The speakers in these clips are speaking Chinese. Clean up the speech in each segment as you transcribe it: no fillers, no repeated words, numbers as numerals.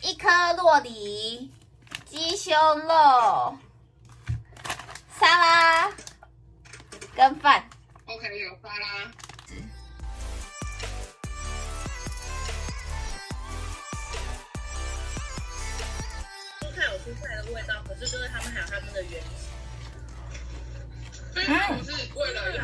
一颗酪梨、鸡胸肉、沙拉跟饭。OK， 有沙拉。蔬菜有蔬菜的味道，可是就是他们还有他们的原型。所以他不是为了要。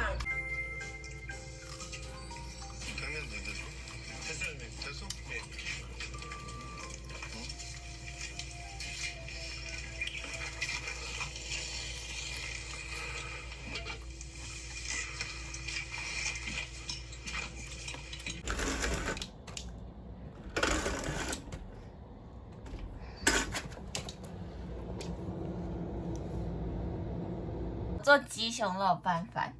做鸡胸肉拌饭。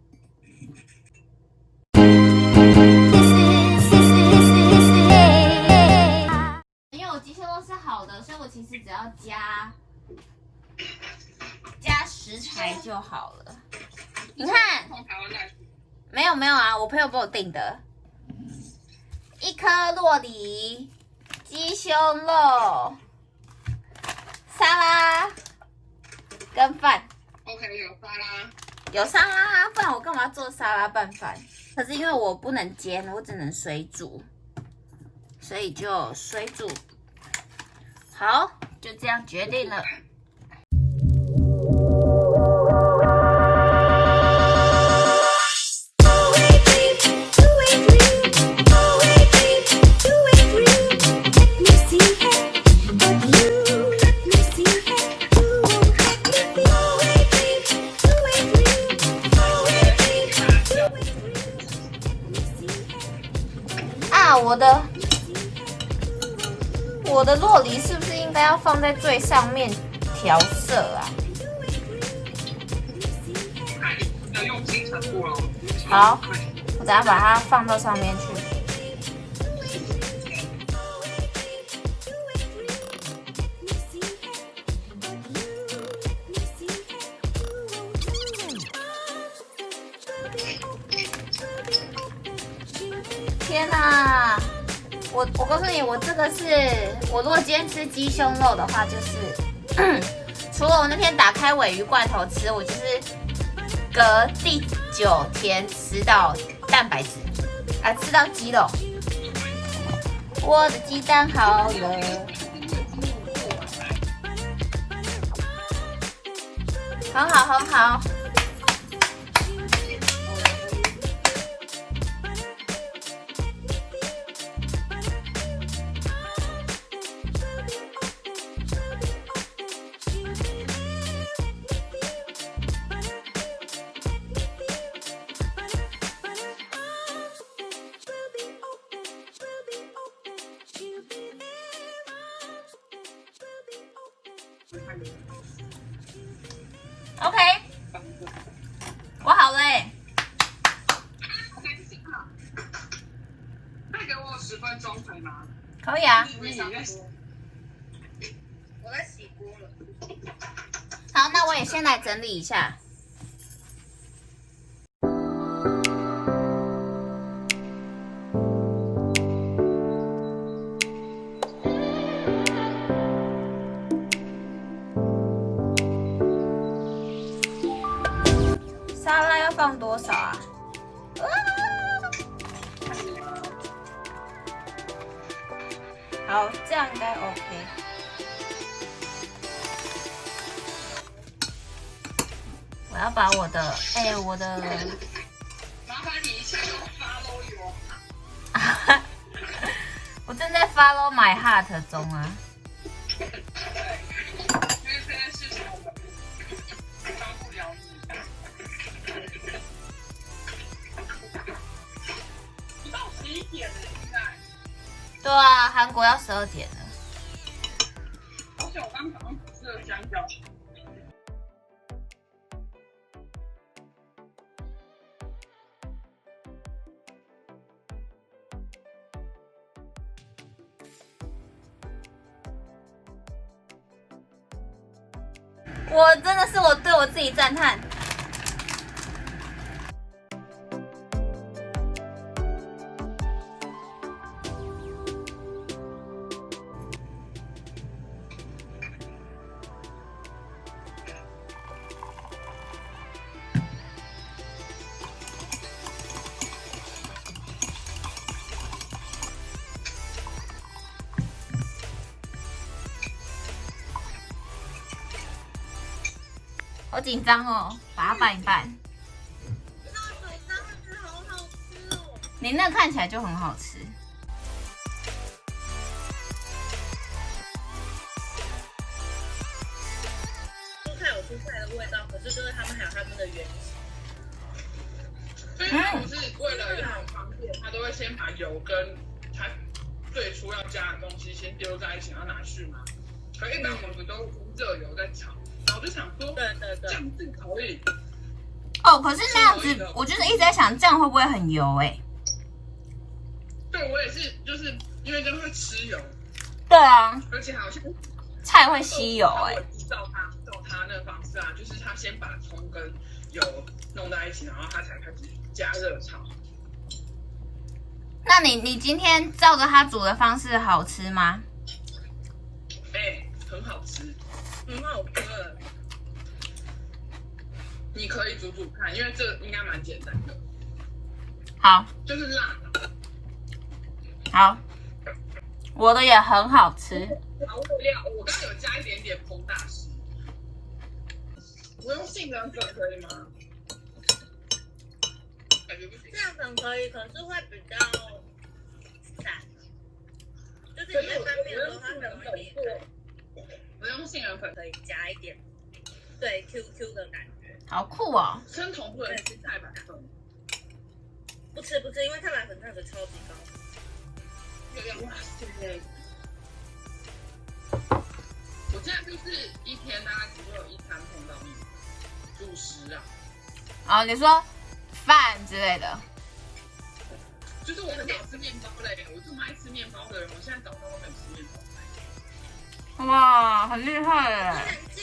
因为我鸡胸肉是好的，所以我其实只要加食材就好了。你看，没有啊，我朋友帮我订的，一颗酪梨、鸡胸肉、沙拉跟饭。OK， 有沙拉。有沙拉啊，不然我干嘛做沙拉拌饭？可是因为我不能煎，我只能水煮，所以就水煮。好，就这样决定了。我的酪梨是不是应该要放在最上面调色啊？要用心程度了。好，我等下把它放到上面去。天哪！我告诉你，我这个是我如果今天吃鸡胸肉的话，就是除了我那天打开鲔鱼罐头吃，我就是隔第9天吃到蛋白质，吃到鸡肉。我的鸡蛋好了，很好很好。OK， 我好了欸。再给我10分钟可以吗？可以啊。我在洗锅了。好，那我也先来整理一下。沙拉要放多少啊？好，这样应该 OK。我要把我的，麻烦你一下follow your。我正在 follow my heart 中啊。对，因为这件事情我们帮不了你。不到11点了，现在。对啊，韩国要12点了。而且我刚早上吃了香蕉。我真的是对我自己赞叹。好紧张哦，把它拌一拌。那水章鱼好好吃哦。你那看起来就很好吃。蔬菜有蔬菜的味道，可是就是他们还有他们的原型。所以他不是为了要方便，他都会先把油跟他最初要加的东西先丢在一起，然后拿去嘛。可一般我们不都热油在炒，然后我就想说，对对对，这样子可以。哦，可是那样子，我就是一直在想，这样会不会很油欸？对我也是，就是因为这样会吃油，对啊，而且好像菜会吸油欸。照他那个方式啊，就是他先把葱跟油弄在一起，然后他才开始加热炒。那你今天照着他煮的方式好吃吗？很好吃，很好吃。你可以煮煮看，因为这应该蛮简单的。好，就是辣的。好，我的也很好吃。调味料，我刚刚有加一点点烹大师。我用杏仁粉可以吗？感觉不行。这样粉可以，可是会比较散。就是你在翻面的时候，它很容易裂开。我用杏仁粉可以加一点，对 QQ 的感觉。好酷哦！生酮不能吃太白粉。不吃，因为太白粉价格超级高。哇塞！我现在就是一天大概只会有一餐碰到面，主食啊。哦，你说饭之类的。就是我很少吃面包类，我这么爱吃面包的人，我现在早上都没有吃面包。哇，很厉害耶！这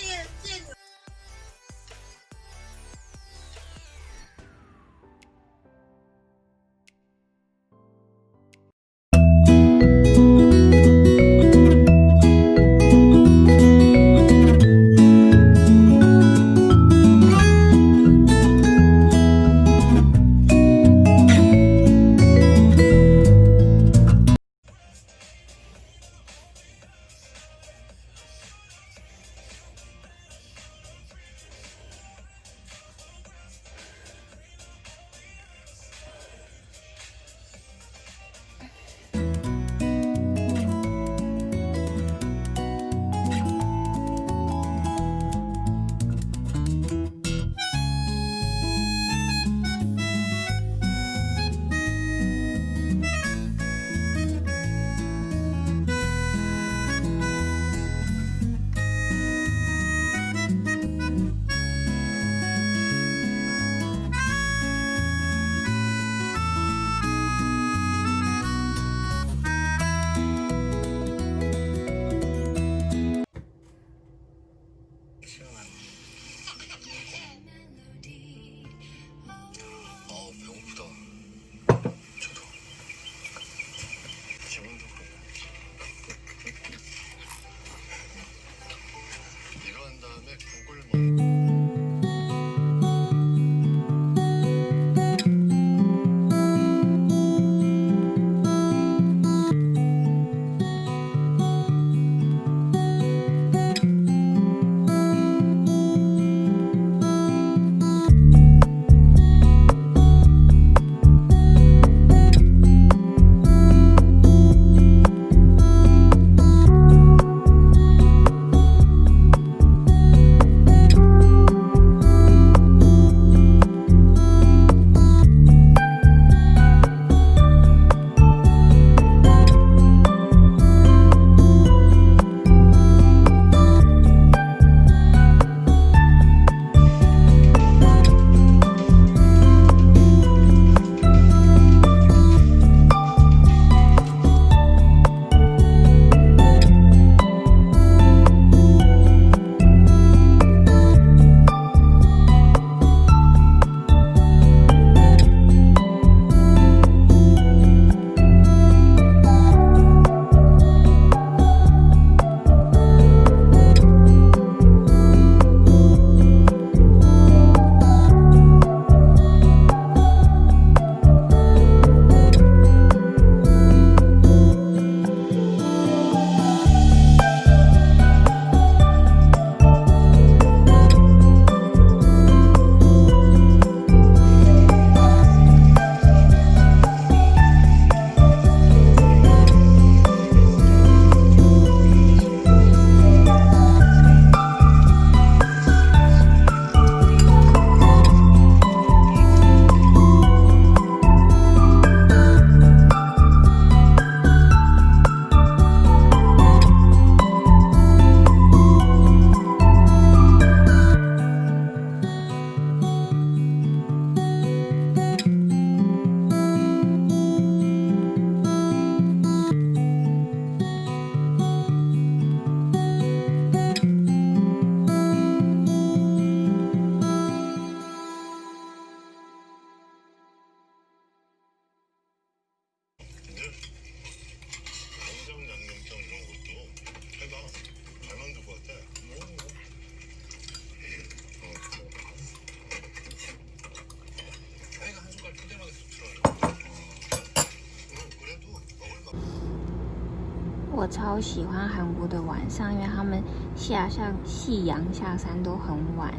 我超喜欢韩国的晚上，因为他们夕阳下山都很晚，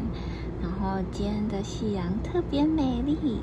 然后今天的夕阳特别美丽。